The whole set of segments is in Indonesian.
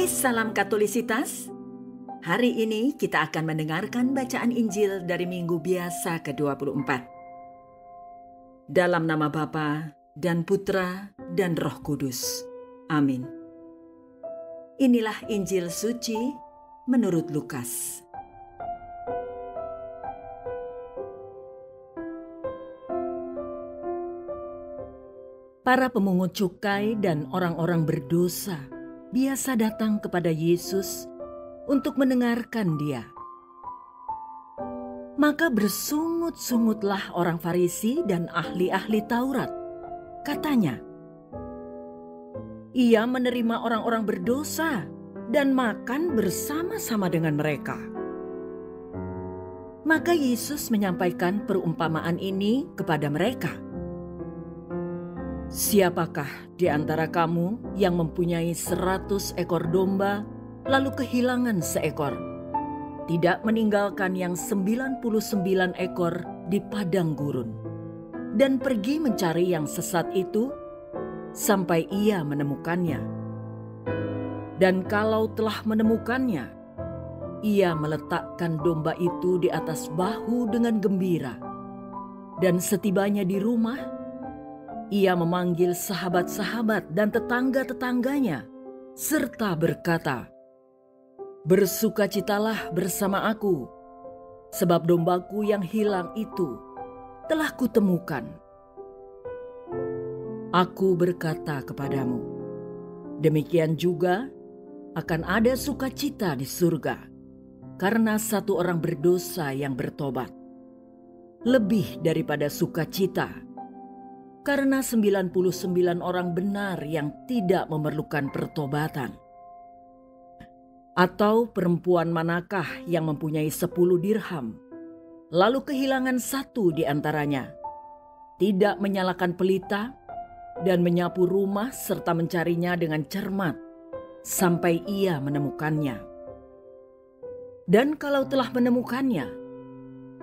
Hai, salam Katolisitas. Hari ini kita akan mendengarkan bacaan Injil dari Minggu Biasa ke-24. Dalam nama Bapa dan Putra dan Roh Kudus. Amin. Inilah Injil suci menurut Lukas. Para pemungut cukai dan orang-orang berdosa biasa datang kepada Yesus untuk mendengarkan Dia. Maka bersungut-sungutlah orang Farisi dan ahli-ahli Taurat. Katanya, Ia menerima orang-orang berdosa dan makan bersama-sama dengan mereka. Maka Yesus menyampaikan perumpamaan ini kepada mereka. Siapakah di antara kamu yang mempunyai 100 ekor domba lalu kehilangan seekor, tidak meninggalkan yang 99 ekor di padang gurun, dan pergi mencari yang sesat itu sampai ia menemukannya? Dan kalau telah menemukannya, ia meletakkan domba itu di atas bahu dengan gembira, dan setibanya di rumah, ia memanggil sahabat-sahabat dan tetangga-tetangganya, serta berkata, "Bersukacitalah bersama aku, sebab dombaku yang hilang itu telah kutemukan." Aku berkata kepadamu, demikian juga akan ada sukacita di surga karena satu orang berdosa yang bertobat, lebih daripada sukacita karena 99 orang benar yang tidak memerlukan pertobatan. Atau perempuan manakah yang mempunyai 10 dirham, lalu kehilangan satu di antaranya, tidak menyalakan pelita dan menyapu rumah serta mencarinya dengan cermat sampai ia menemukannya. Dan kalau telah menemukannya,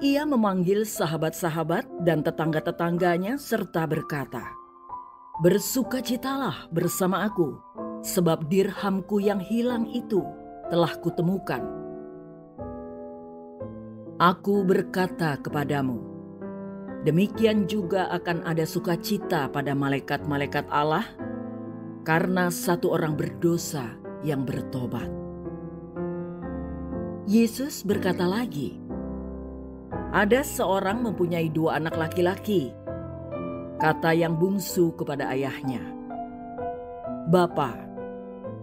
ia memanggil sahabat-sahabat dan tetangga-tetangganya serta berkata, "Bersukacitalah bersama aku, sebab dirhamku yang hilang itu telah kutemukan." Aku berkata kepadamu, demikian juga akan ada sukacita pada malaikat-malaikat Allah karena satu orang berdosa yang bertobat. Yesus berkata lagi, ada seorang mempunyai 2 anak laki-laki. Kata yang bungsu kepada ayahnya, "Bapa,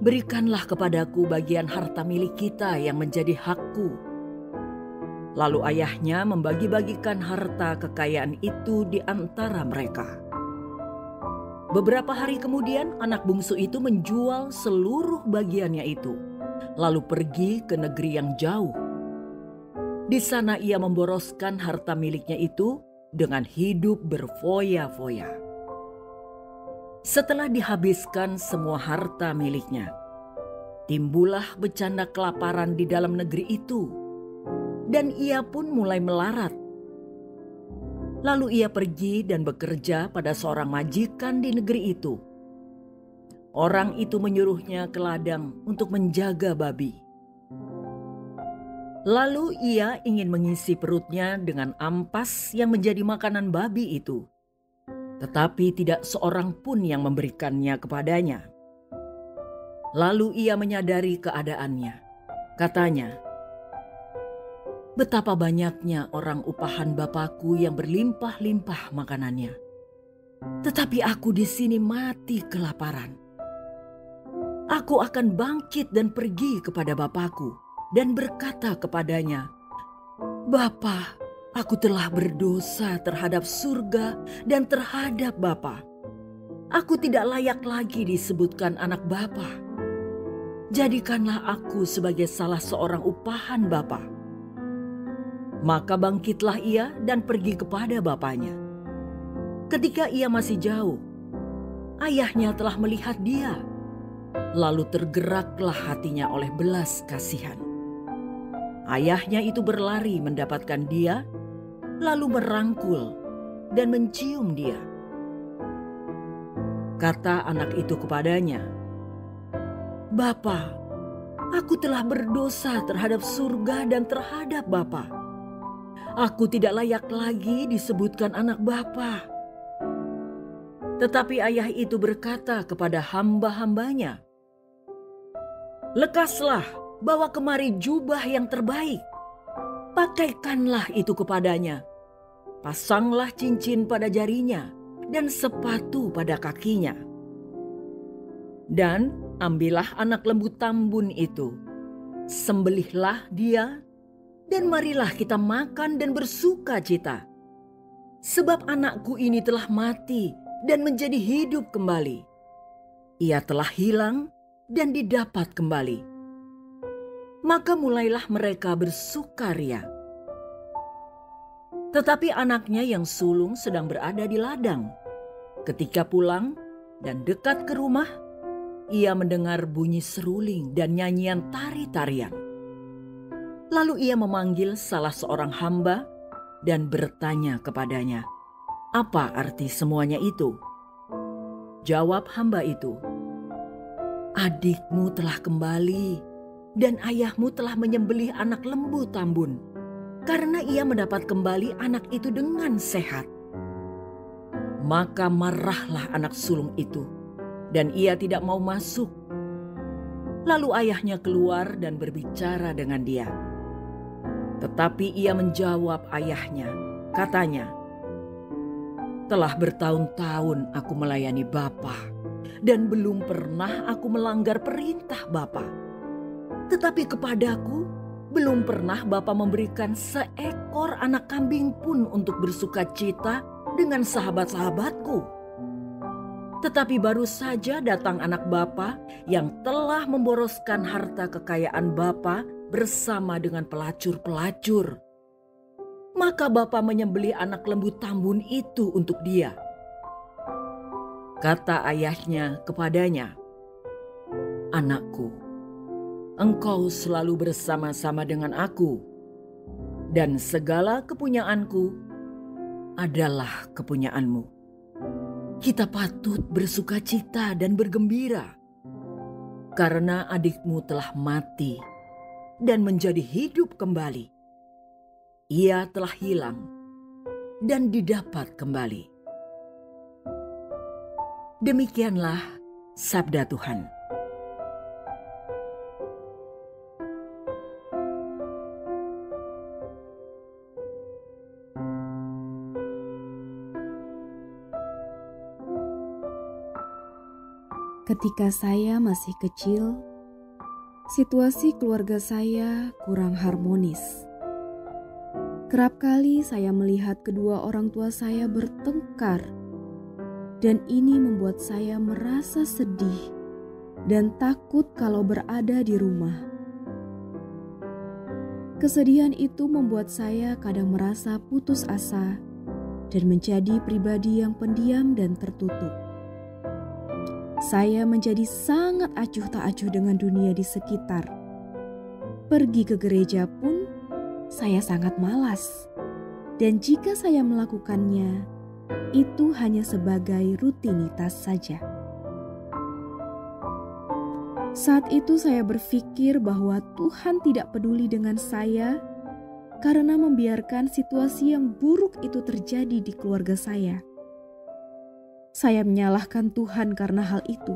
berikanlah kepadaku bagian harta milik kita yang menjadi hakku." Lalu ayahnya membagi-bagikan harta kekayaan itu di antara mereka. Beberapa hari kemudian anak bungsu itu menjual seluruh bagiannya itu, lalu pergi ke negeri yang jauh. Di sana ia memboroskan harta miliknya itu dengan hidup berfoya-foya. Setelah dihabiskan semua harta miliknya, timbullah bencana kelaparan di dalam negeri itu, dan ia pun mulai melarat. Lalu ia pergi dan bekerja pada seorang majikan di negeri itu. Orang itu menyuruhnya ke ladang untuk menjaga babi. Lalu ia ingin mengisi perutnya dengan ampas yang menjadi makanan babi itu. Tetapi tidak seorang pun yang memberikannya kepadanya. Lalu ia menyadari keadaannya. Katanya, "Betapa banyaknya orang upahan Bapakku yang berlimpah-limpah makanannya. Tetapi aku di sini mati kelaparan. Aku akan bangkit dan pergi kepada Bapakku dan berkata kepadanya, Bapa, aku telah berdosa terhadap surga dan terhadap Bapa. Aku tidak layak lagi disebutkan anak Bapa. Jadikanlah aku sebagai salah seorang upahan Bapa." Maka bangkitlah ia dan pergi kepada bapaknya. Ketika ia masih jauh, ayahnya telah melihat dia. Lalu tergeraklah hatinya oleh belas kasihan. Ayahnya itu berlari mendapatkan dia, lalu merangkul dan mencium dia. Kata anak itu kepadanya, "Bapa, Aku telah berdosa terhadap surga dan terhadap Bapa. Aku tidak layak lagi disebutkan anak Bapa." Tetapi ayah itu berkata kepada hamba-hambanya, "Lekaslah, bawa kemari jubah yang terbaik. Pakaikanlah itu kepadanya. Pasanglah cincin pada jarinya dan sepatu pada kakinya. Dan ambillah anak lembu tambun itu, sembelihlah dia, dan marilah kita makan dan bersuka cita. Sebab anakku ini telah mati dan menjadi hidup kembali. Ia telah hilang dan didapat kembali." Maka mulailah mereka bersukaria. Tetapi anaknya yang sulung sedang berada di ladang. Ketika pulang dan dekat ke rumah, ia mendengar bunyi seruling dan nyanyian tari-tarian. Lalu ia memanggil salah seorang hamba dan bertanya kepadanya, "Apa arti semuanya itu?" Jawab hamba itu, "Adikmu telah kembali dan ayahmu telah menyembelih anak lembu tambun, karena ia mendapat kembali anak itu dengan sehat." Maka marahlah anak sulung itu, dan ia tidak mau masuk. Lalu ayahnya keluar dan berbicara dengan dia. Tetapi ia menjawab ayahnya, katanya, "Telah bertahun-tahun aku melayani Bapa, dan belum pernah aku melanggar perintah Bapa. Tetapi kepadaku belum pernah Bapa memberikan seekor anak kambing pun untuk bersuka cita dengan sahabat-sahabatku. Tetapi baru saja datang anak Bapa yang telah memboroskan harta kekayaan Bapa bersama dengan pelacur-pelacur. Maka Bapa menyembelih anak lembu tambun itu untuk dia." Kata ayahnya kepadanya, "Anakku, engkau selalu bersama-sama dengan aku, dan segala kepunyaanku adalah kepunyaanmu. Kita patut bersuka cita dan bergembira, karena adikmu telah mati dan menjadi hidup kembali. Ia telah hilang dan didapat kembali." Demikianlah sabda Tuhan. Ketika saya masih kecil, situasi keluarga saya kurang harmonis. Kerap kali saya melihat kedua orang tua saya bertengkar, dan ini membuat saya merasa sedih dan takut kalau berada di rumah. Kesedihan itu membuat saya kadang merasa putus asa dan menjadi pribadi yang pendiam dan tertutup. Saya menjadi sangat acuh tak acuh dengan dunia di sekitar. Pergi ke gereja pun saya sangat malas, dan jika saya melakukannya, itu hanya sebagai rutinitas saja. Saat itu saya berpikir bahwa Tuhan tidak peduli dengan saya karena membiarkan situasi yang buruk itu terjadi di keluarga saya. Saya menyalahkan Tuhan karena hal itu.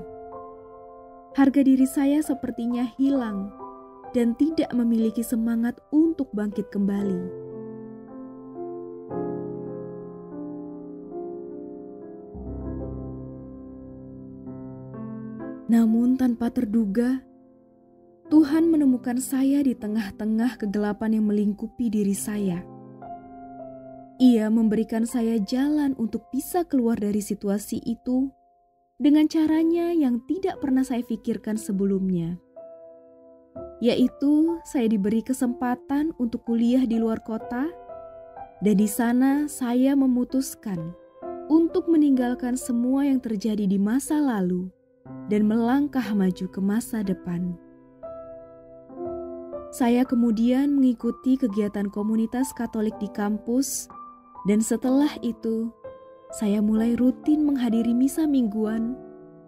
Harga diri saya sepertinya hilang dan tidak memiliki semangat untuk bangkit kembali. Namun tanpa terduga, Tuhan menemukan saya di tengah-tengah kegelapan yang melingkupi diri saya. Ia memberikan saya jalan untuk bisa keluar dari situasi itu dengan caranya yang tidak pernah saya pikirkan sebelumnya. Yaitu saya diberi kesempatan untuk kuliah di luar kota, dan di sana saya memutuskan untuk meninggalkan semua yang terjadi di masa lalu dan melangkah maju ke masa depan. Saya kemudian mengikuti kegiatan komunitas Katolik di kampus, dan setelah itu saya mulai rutin menghadiri misa mingguan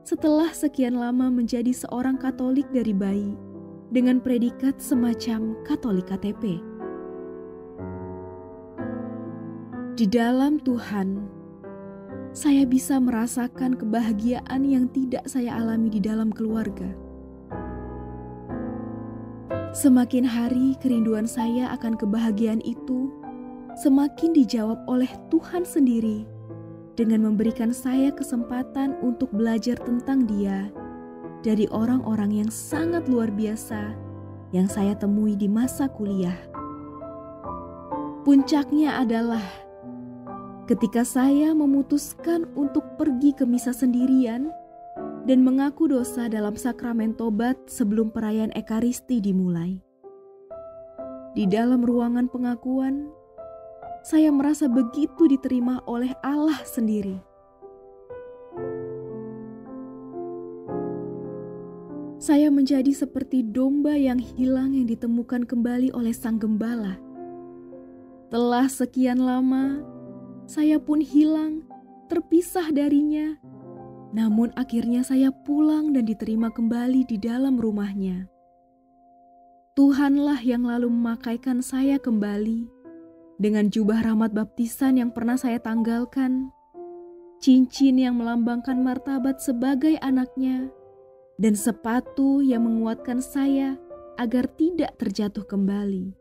setelah sekian lama menjadi seorang Katolik dari bayi dengan predikat semacam Katolik KTP. Di dalam Tuhan, saya bisa merasakan kebahagiaan yang tidak saya alami di dalam keluarga. Semakin hari kerinduan saya akan kebahagiaan itu semakin dijawab oleh Tuhan sendiri dengan memberikan saya kesempatan untuk belajar tentang Dia dari orang-orang yang sangat luar biasa yang saya temui di masa kuliah. Puncaknya adalah ketika saya memutuskan untuk pergi ke misa sendirian dan mengaku dosa dalam sakramen tobat sebelum perayaan Ekaristi dimulai. Di dalam ruangan pengakuan, saya merasa begitu diterima oleh Allah sendiri. Saya menjadi seperti domba yang hilang yang ditemukan kembali oleh Sang Gembala. Telah sekian lama, saya pun hilang, terpisah darinya. Namun akhirnya saya pulang dan diterima kembali di dalam rumahnya. Tuhanlah yang lalu memakaikan saya kembali dengan jubah rahmat baptisan yang pernah saya tanggalkan, cincin yang melambangkan martabat sebagai anaknya, dan sepatu yang menguatkan saya agar tidak terjatuh kembali.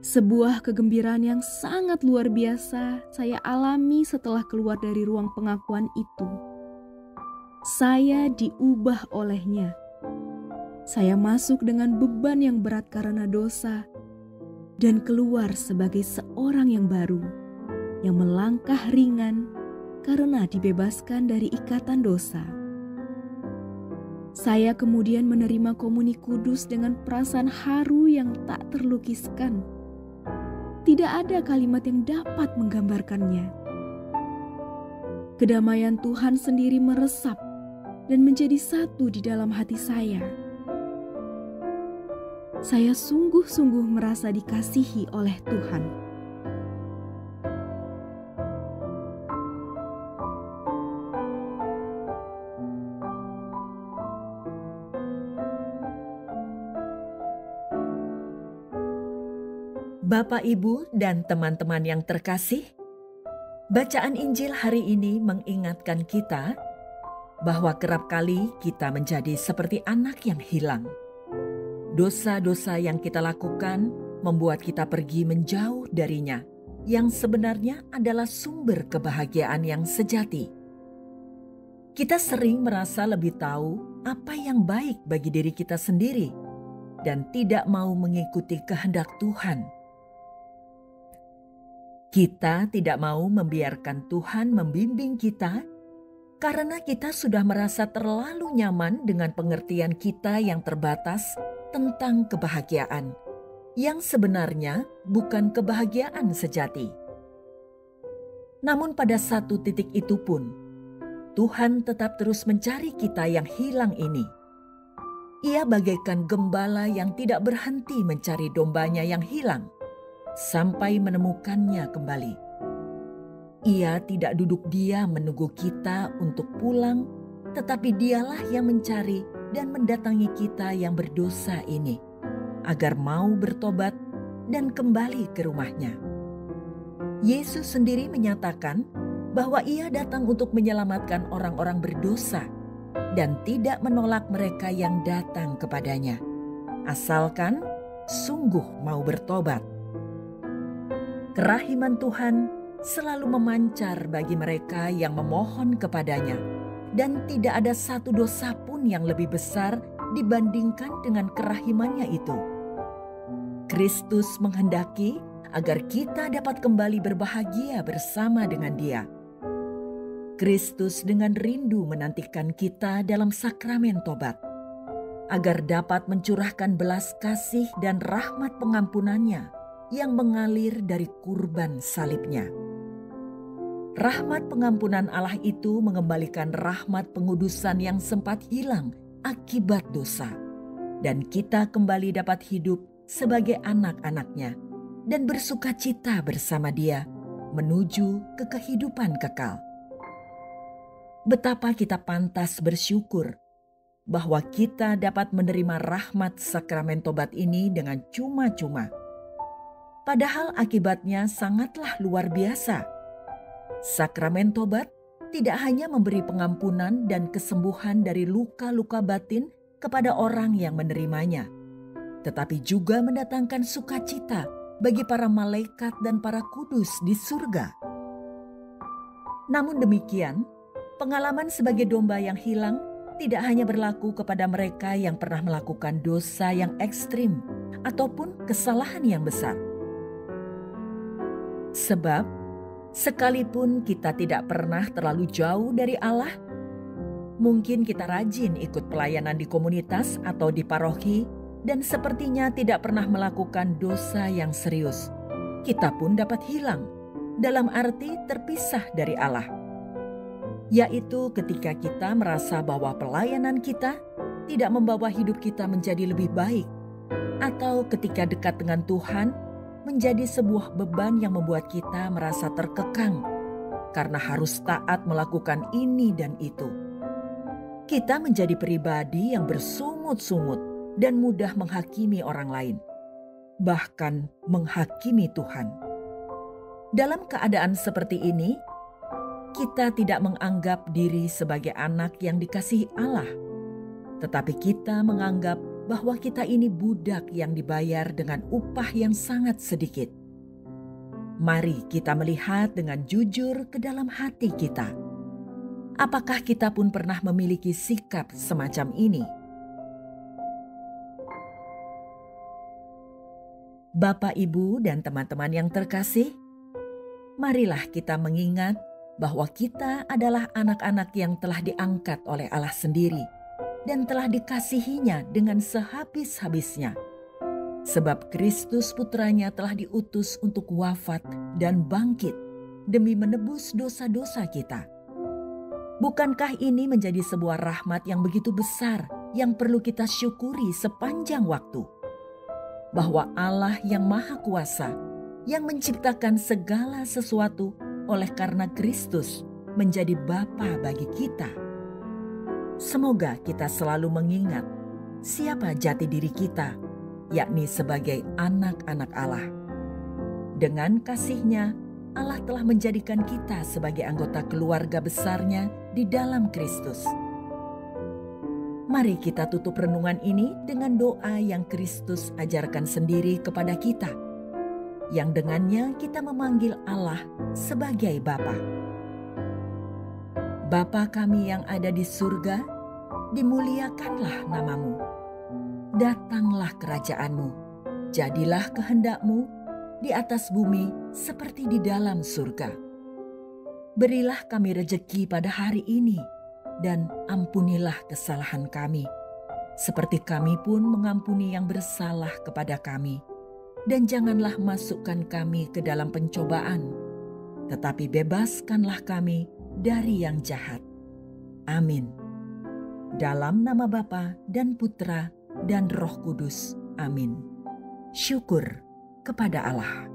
Sebuah kegembiraan yang sangat luar biasa saya alami setelah keluar dari ruang pengakuan itu. Saya diubah olehnya. Saya masuk dengan beban yang berat karena dosa dan keluar sebagai seorang yang baru, yang melangkah ringan karena dibebaskan dari ikatan dosa. Saya kemudian menerima komuni kudus dengan perasaan haru yang tak terlukiskan. Tidak ada kalimat yang dapat menggambarkannya. Kedamaian Tuhan sendiri meresap dan menjadi satu di dalam hati saya. Saya sungguh-sungguh merasa dikasihi oleh Tuhan. Bapak, Ibu, dan teman-teman yang terkasih, bacaan Injil hari ini mengingatkan kita bahwa kerap kali kita menjadi seperti anak yang hilang. Dosa-dosa yang kita lakukan membuat kita pergi menjauh darinya, yang sebenarnya adalah sumber kebahagiaan yang sejati. Kita sering merasa lebih tahu apa yang baik bagi diri kita sendiri dan tidak mau mengikuti kehendak Tuhan. Kita tidak mau membiarkan Tuhan membimbing kita karena kita sudah merasa terlalu nyaman dengan pengertian kita yang terbatas tentang kebahagiaan, yang sebenarnya bukan kebahagiaan sejati. Namun pada satu titik itu pun, Tuhan tetap terus mencari kita yang hilang ini. Ia bagaikan gembala yang tidak berhenti mencari dombanya yang hilang, sampai menemukannya kembali. Ia tidak duduk diam menunggu kita untuk pulang, tetapi Dialah yang mencari dan mendatangi kita yang berdosa ini, agar mau bertobat dan kembali ke rumahnya. Yesus sendiri menyatakan bahwa Ia datang untuk menyelamatkan orang-orang berdosa dan tidak menolak mereka yang datang kepadanya, asalkan sungguh mau bertobat. Kerahiman Tuhan selalu memancar bagi mereka yang memohon kepadanya, dan tidak ada satu dosa pun yang lebih besar dibandingkan dengan kerahimannya itu. Kristus menghendaki agar kita dapat kembali berbahagia bersama dengan Dia. Kristus dengan rindu menantikan kita dalam sakramen tobat, agar dapat mencurahkan belas kasih dan rahmat pengampunannya yang mengalir dari kurban salibnya. Rahmat pengampunan Allah itu mengembalikan rahmat pengudusan yang sempat hilang akibat dosa, dan kita kembali dapat hidup sebagai anak-anaknya dan bersukacita bersama Dia menuju ke kehidupan kekal. Betapa kita pantas bersyukur bahwa kita dapat menerima rahmat sakramen tobat ini dengan cuma-cuma. Padahal akibatnya sangatlah luar biasa. Sakramen tobat tidak hanya memberi pengampunan dan kesembuhan dari luka-luka batin kepada orang yang menerimanya, tetapi juga mendatangkan sukacita bagi para malaikat dan para kudus di surga. Namun demikian, pengalaman sebagai domba yang hilang tidak hanya berlaku kepada mereka yang pernah melakukan dosa yang ekstrim ataupun kesalahan yang besar. Sebab, sekalipun kita tidak pernah terlalu jauh dari Allah, mungkin kita rajin ikut pelayanan di komunitas atau di paroki dan sepertinya tidak pernah melakukan dosa yang serius. Kita pun dapat hilang, dalam arti terpisah dari Allah. Yaitu ketika kita merasa bahwa pelayanan kita tidak membawa hidup kita menjadi lebih baik, atau ketika dekat dengan Tuhan menjadi sebuah beban yang membuat kita merasa terkekang karena harus taat melakukan ini dan itu. Kita menjadi pribadi yang bersungut-sungut dan mudah menghakimi orang lain, bahkan menghakimi Tuhan. Dalam keadaan seperti ini, kita tidak menganggap diri sebagai anak yang dikasihi Allah, tetapi kita menganggap bahwa kita ini budak yang dibayar dengan upah yang sangat sedikit. Mari kita melihat dengan jujur ke dalam hati kita. Apakah kita pun pernah memiliki sikap semacam ini? Bapak, Ibu, dan teman-teman yang terkasih, marilah kita mengingat bahwa kita adalah anak-anak yang telah diangkat oleh Allah sendiri dan telah dikasihinya dengan sehabis-habisnya. Sebab Kristus putranya telah diutus untuk wafat dan bangkit demi menebus dosa-dosa kita. Bukankah ini menjadi sebuah rahmat yang begitu besar yang perlu kita syukuri sepanjang waktu? Bahwa Allah yang Maha Kuasa, yang menciptakan segala sesuatu oleh karena Kristus menjadi Bapa bagi kita. Semoga kita selalu mengingat siapa jati diri kita, yakni sebagai anak-anak Allah. Dengan kasih-Nya, Allah telah menjadikan kita sebagai anggota keluarga besarnya di dalam Kristus. Mari kita tutup renungan ini dengan doa yang Kristus ajarkan sendiri kepada kita, yang dengannya kita memanggil Allah sebagai Bapa. Bapa kami yang ada di surga, dimuliakanlah nama-Mu. Datanglah kerajaan-Mu, jadilah kehendak-Mu di atas bumi seperti di dalam surga. Berilah kami rejeki pada hari ini, dan ampunilah kesalahan kami, seperti kami pun mengampuni yang bersalah kepada kami. Dan janganlah masukkan kami ke dalam pencobaan, tetapi bebaskanlah kami dari yang jahat. Amin. Dalam nama Bapa dan Putra dan Roh Kudus. Amin. Syukur kepada Allah.